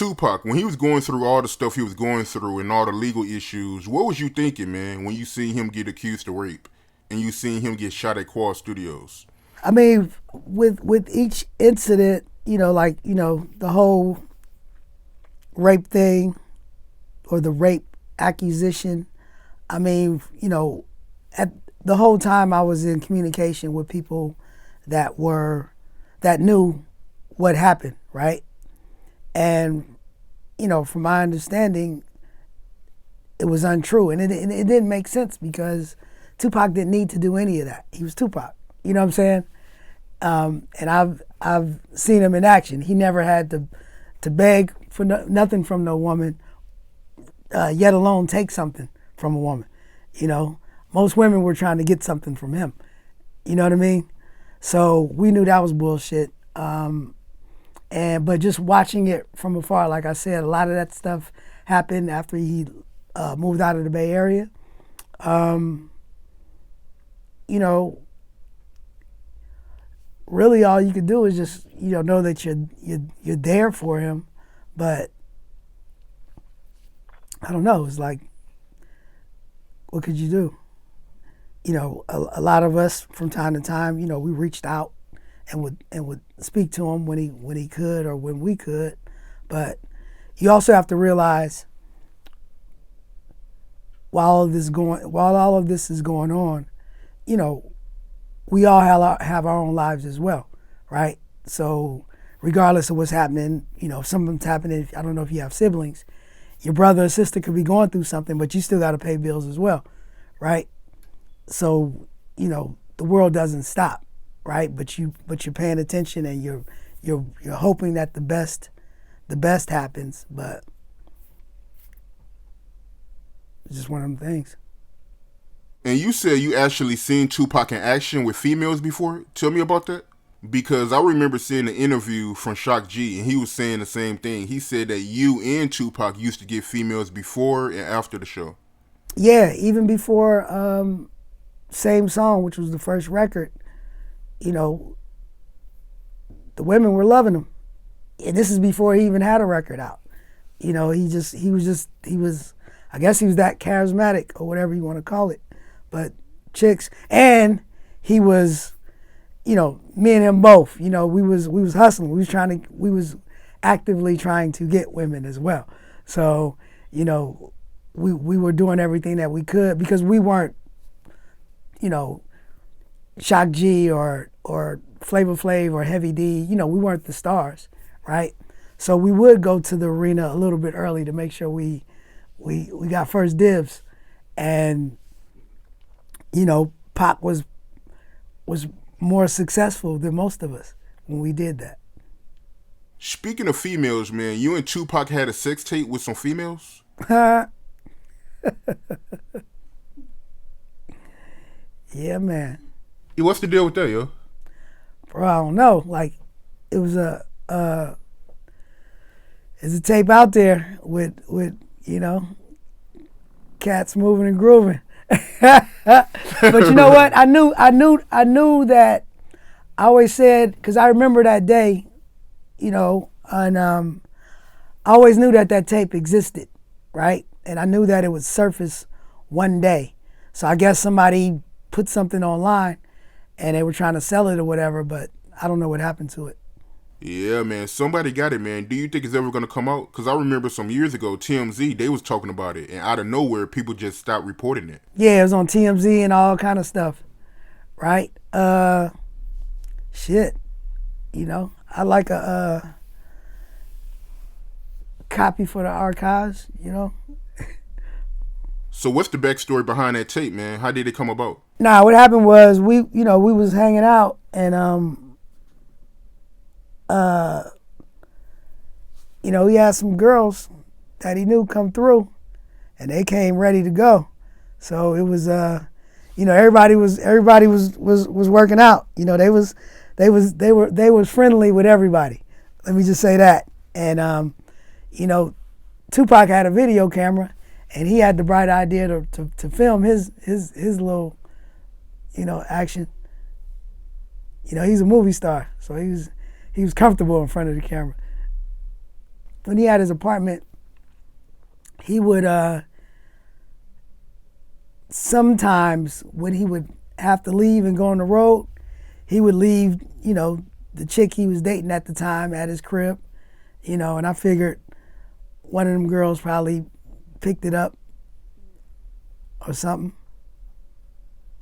Tupac, when he was going through all the stuff he was going through and all the legal issues, what was you thinking, man, when you seen him get accused of rape and you seen him get shot at Quad Studios? I mean, with each incident, like the whole rape thing or the rape accusation. I mean, at the whole time I was in communication with people that knew what happened, right? And from my understanding, it was untrue, and it didn't make sense because Tupac didn't need to do any of that. He was Tupac. You know what I'm saying? And I've seen him in action. He never had to beg for nothing from no woman, yet alone take something from a woman. Most women were trying to get something from him. You know what I mean? So we knew that was bullshit. But just watching it from afar, like I said, a lot of that stuff happened after he moved out of the Bay Area. Really all you could do is just know that you're there for him, but I don't know. It's like, what could you do? A lot of us from time to time, we reached out and would speak to him when he could or when we could, but you also have to realize while all of this is going on, we all have our own lives as well, right? So regardless of what's happening, if something's happening, I don't know if you have siblings, your brother or sister could be going through something, but you still got to pay bills as well, right? So, the world doesn't stop, right? But you're paying attention and you're hoping that the best happens, but it's just one of them things. And you said you actually seen Tupac in action with females before. Tell me about that. Because I remember seeing an interview from Shock G, and he was saying the same thing. He said that you and Tupac used to get females before and after the show. Yeah, even before Same Song, which was the first record, the women were loving him. And this is before he even had a record out. He was, I guess he was that charismatic or whatever you want to call it. But chicks, and he was, me and him both, we was hustling. We was actively trying to get women as well. So, we were doing everything that we could because we weren't, Shock G or Flavor Flav or Heavy D, we weren't the stars, right? So we would go to the arena a little bit early to make sure we got first dibs. And Pac was more successful than most of us when we did that. Speaking of females, man, you and Tupac had a sex tape with some females? Yeah, man. What's the deal with that, yo? Bro, I don't know. Like, it was there's a tape out there with cats moving and grooving. But you know what? I knew that. I always said, because I remember that day, and I always knew that tape existed, right? And I knew that it would surface one day. So I guess somebody put something online and they were trying to sell it or whatever, but I don't know what happened to it. Yeah, man. Somebody got it, man. Do you think it's ever going to come out? Because I remember some years ago, TMZ, they was talking about it. And out of nowhere, people just stopped reporting it. Yeah, it was on TMZ and all kind of stuff, right? Shit. I like a copy for the archives, So what's the backstory behind that tape, man? How did it come about? Nah, what happened was we was hanging out and he had some girls that he knew come through, and they came ready to go. So it was everybody was working out. They was friendly with everybody. Let me just say that. And Tupac had a video camera, and he had the bright idea to film his little action. He's a movie star, so he was comfortable in front of the camera. when he had his apartment, he would sometimes when he would have to leave and go on the road, he would leave, the chick he was dating at the time at his crib, and I figured one of them girls probably picked it up or something.